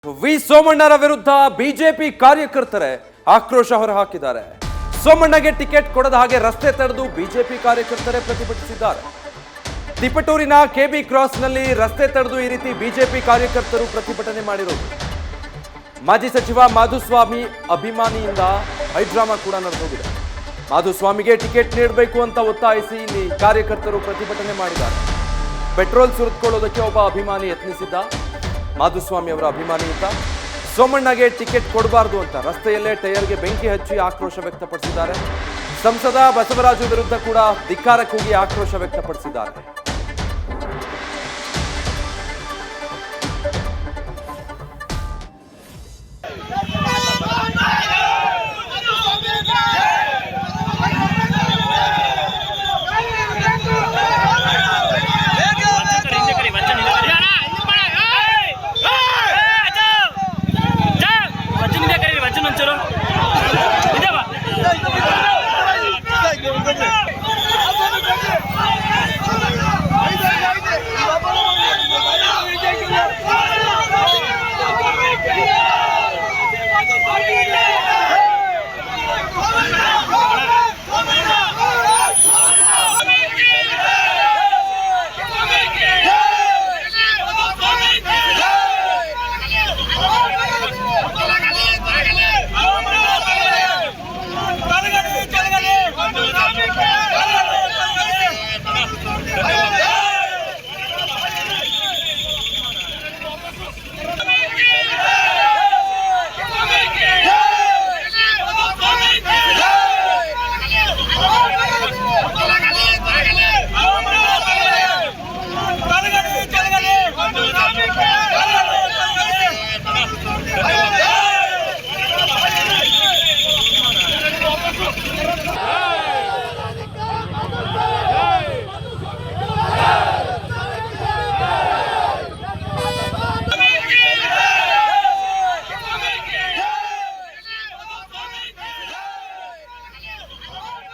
V ಸೋಮಣ್ಣರ ವಿರುದ್ಧ BJP ಕಾರ್ಯಕರ್ತರೇ ಆಕ್ರೋಶ ಹೊರಹಾಕಿದ್ದಾರೆ. ಸೋಮಣ್ಣಗೆ ಟಿಕೆಟ್ ಕೊಡದ ಹಾಗೆ ರಸ್ತೆ ತಡೆದು ಬಿಜೆಪಿ ಕಾರ್ಯಕರ್ತರೇ ಪ್ರತಿಭಟಿಸಿದ್ದಾರೆ. ತಿಪಟೂರಿನ ಕೆಬಿ ಕ್ರಾಸ್ನಲ್ಲಿ ರಸ್ತೆ ತಡೆದು ಈ ರೀತಿ ಬಿಜೆಪಿ ಕಾರ್ಯಕರ್ತರು ಪ್ರತಿಭಟನೆ ಮಾಡಿರೋದು. ಮಾಜಿ ಸಚಿವ ಮಾಧುಸ್ವಾಮಿ ಅಭಿಮಾನಿಯಿಂದ ಹೈಡ್ರಾಮಾ ಕೂಡ ನಡೆದೋಗಿದೆ. ಮಾಧುಸ್ವಾಮಿಗೆ ಟಿಕೆಟ್ ನೀಡಬೇಕು ಅಂತ ಒತ್ತಾಯಿಸಿ ಇಲ್ಲಿ ಕಾರ್ಯಕರ್ತರು ಪ್ರತಿಭಟನೆ ಮಾಡಿದ್ದಾರೆ. ಪೆಟ್ರೋಲ್ ಸುರಿದುಕೊಳ್ಳೋದಕ್ಕೆ ಒಬ್ಬ ಅಭಿಮಾನಿ ಯತ್ನಿಸಿದ್ದ. ಮಾಧುಸ್ವಾಮಿ ಅವರ ಅಭಿಮಾನಿ ಅಂತ ಸೋಮಣ್ಣಗೆ ಟಿಕೆಟ್ ಕೊಡಬಾರ್ದು ಅಂತ ರಸ್ತೆಯಲ್ಲೇ ಟೈರ್ಗೆ ಬೆಂಕಿ ಹಚ್ಚಿ ಆಕ್ರೋಶ ವ್ಯಕ್ತಪಡಿಸಿದ್ದಾರೆ. ಸಂಸದ ಬಸವರಾಜು ವಿರುದ್ಧ ಕೂಡ ಧಿಕ್ಕಾರಕ್ಕೆ ಹೋಗಿ ಆಕ್ರೋಶ ವ್ಯಕ್ತಪಡಿಸಿದ್ದಾರೆ.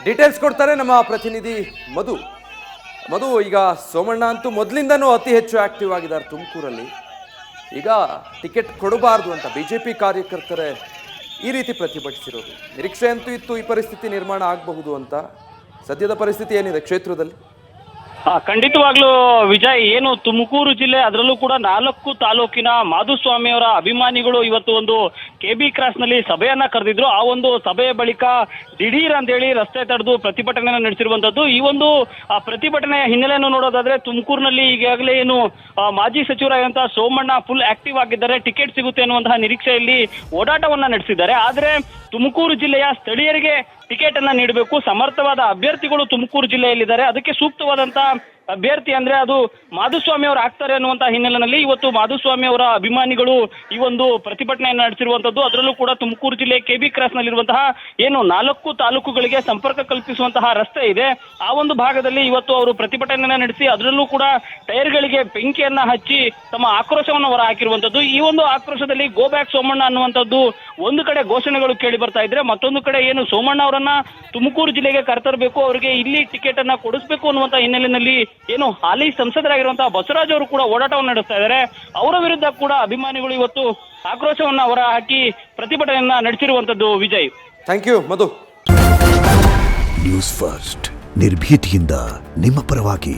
ಡೀಟೇಲ್ಸ್ ಕೊಡ್ತಾರೆ ನಮ್ಮ ಪ್ರತಿನಿಧಿ ಮಧು. ಈಗ ಸೋಮಣ್ಣ ಅಂತೂ ಮೊದಲಿಂದನೂ ಅತಿ ಹೆಚ್ಚು ಆಕ್ಟಿವ್ ಆಗಿದ್ದಾರೆ ತುಮಕೂರಲ್ಲಿ. ಈಗ ಟಿಕೆಟ್ ಕೊಡಬಾರ್ದು ಅಂತ ಬಿಜೆಪಿ ಕಾರ್ಯಕರ್ತರೇ ಈ ರೀತಿ ಪ್ರತಿಭಟಿಸಿರೋದು. ನಿರೀಕ್ಷೆ ಅಂತೂ ಇತ್ತು ಈ ಪರಿಸ್ಥಿತಿ ನಿರ್ಮಾಣ ಆಗಬಹುದು ಅಂತ. ಸದ್ಯದ ಪರಿಸ್ಥಿತಿ ಏನಿದೆ ಕ್ಷೇತ್ರದಲ್ಲಿ? ಖಂಡಿತವಾಗ್ಲೂ ವಿಜಯ್, ಏನು ತುಮಕೂರು ಜಿಲ್ಲೆ ಅದರಲ್ಲೂ ಕೂಡ 4 ತಾಲೂಕಿನ ಮಾಧುಸ್ವಾಮಿ ಅವರ ಅಭಿಮಾನಿಗಳು ಇವತ್ತು ಒಂದು ಕೆಬಿ ಕ್ರಾಸ್ ನಲ್ಲಿ ಸಭೆಯನ್ನ ಕರೆದಿದ್ರು. ಆ ಒಂದು ಸಭೆಯ ಬಳಿಕ ದಿಢೀರ್ ಅಂತೇಳಿ ರಸ್ತೆ ತಡೆದು ಪ್ರತಿಭಟನೆಯನ್ನು ನಡೆಸಿರುವಂತದ್ದು. ಈ ಒಂದು ಪ್ರತಿಭಟನೆಯ ಹಿನ್ನೆಲೆಯನ್ನು ನೋಡೋದಾದ್ರೆ ತುಮಕೂರಿನಲ್ಲಿ ಈಗಾಗಲೇ ಏನು ಮಾಜಿ ಸಚಿವರಾದಂತಹ ಸೋಮಣ್ಣ ಫುಲ್ ಆಕ್ಟಿವ್ ಆಗಿದ್ದಾರೆ. ಟಿಕೆಟ್ ಸಿಗುತ್ತೆ ಅನ್ನುವಂತಹ ನಿರೀಕ್ಷೆಯಲ್ಲಿ ಓಡಾಟವನ್ನ ನಡೆಸಿದ್ದಾರೆ. ಆದ್ರೆ ತುಮಕೂರು ಜಿಲ್ಲೆಯ ಸ್ಥಳೀಯರಿಗೆ ಟಿಕೆಟ್ ಅನ್ನ ನೀಡಬೇಕು. ಸಮರ್ಥವಾದ ಅಭ್ಯರ್ಥಿಗಳು ತುಮಕೂರು ಜಿಲ್ಲೆಯಲ್ಲಿದ್ದಾರೆ. ಅದಕ್ಕೆ ಸೂಕ್ತವಾದಂತ ಅಭ್ಯರ್ಥಿ ಅಂದ್ರೆ ಅದು ಮಾಧುಸ್ವಾಮಿ ಅವರು ಆಗ್ತಾರೆ ಅನ್ನುವಂತ ಹಿನ್ನೆಲೆಯಲ್ಲಿ ಇವತ್ತು ಮಾಧುಸ್ವಾಮಿ ಅವರ ಅಭಿಮಾನಿಗಳು ಈ ಒಂದು ಪ್ರತಿಭಟನೆಯನ್ನು ನಡೆಸಿರುವಂತದ್ದು. ಅದರಲ್ಲೂ ಕೂಡ ತುಮಕೂರು ಜಿಲ್ಲೆ ಕೆಬಿ ಕ್ರಾಸ್ ನಲ್ಲಿರುವಂತಹ ಏನು 4 ತಾಲೂಕುಗಳಿಗೆ ಸಂಪರ್ಕ ಕಲ್ಪಿಸುವಂತಹ ರಸ್ತೆ ಇದೆ, ಆ ಒಂದು ಭಾಗದಲ್ಲಿ ಇವತ್ತು ಅವರು ಪ್ರತಿಭಟನೆಯನ್ನ ನಡೆಸಿ ಅದರಲ್ಲೂ ಕೂಡ ಟೈರ್ಗಳಿಗೆ ಬೆಂಕಿಯನ್ನ ಹಚ್ಚಿ ತಮ್ಮ ಆಕ್ರೋಶವನ್ನು ಹೊರ ಹಾಕಿರುವಂತದ್ದು. ಈ ಒಂದು ಆಕ್ರೋಶದಲ್ಲಿ ಗೋ ಬ್ಯಾಕ್ ಸೋಮಣ್ಣ ಅನ್ನುವಂಥದ್ದು ಒಂದು ಕಡೆ ಘೋಷಣೆಗಳು ಕೇಳಿ ಬರ್ತಾ ಇದ್ರೆ, ಮತ್ತೊಂದು ಕಡೆ ಏನು ಸೋಮಣ್ಣ ಅವರನ್ನ ತುಮಕೂರು ಜಿಲ್ಲೆಗೆ ಕರೆತರಬೇಕು, ಅವರಿಗೆ ಇಲ್ಲಿ ಟಿಕೆಟ್ ಅನ್ನ ಕೊಡಿಸಬೇಕು ಅನ್ನುವಂತ ಹಿನ್ನೆಲೆಯಲ್ಲಿ ಏನು ಹಾಲಿ ಸಂಸದರಾಗಿರುವಂತಹ ಬಸವರಾಜ್ ಅವರು ಕೂಡ ಓಡಾಟವನ್ನು ನಡೆಸ್ತಾ ಇದ್ದಾರೆ. ಅವರ ವಿರುದ್ಧ ಕೂಡ ಅಭಿಮಾನಿಗಳು ಇವತ್ತು ಆಕ್ರೋಶವನ್ನ ಹೊರ ಹಾಕಿ ಪ್ರತಿಭಟನೆಯನ್ನ ನಡೆಸಿರುವಂತದ್ದು. Vijay, thank you Madhu. News first ನಿರ್ಭೀತಿಯಿಂದ ನಿಮ್ಮ ಪರವಾಗಿ.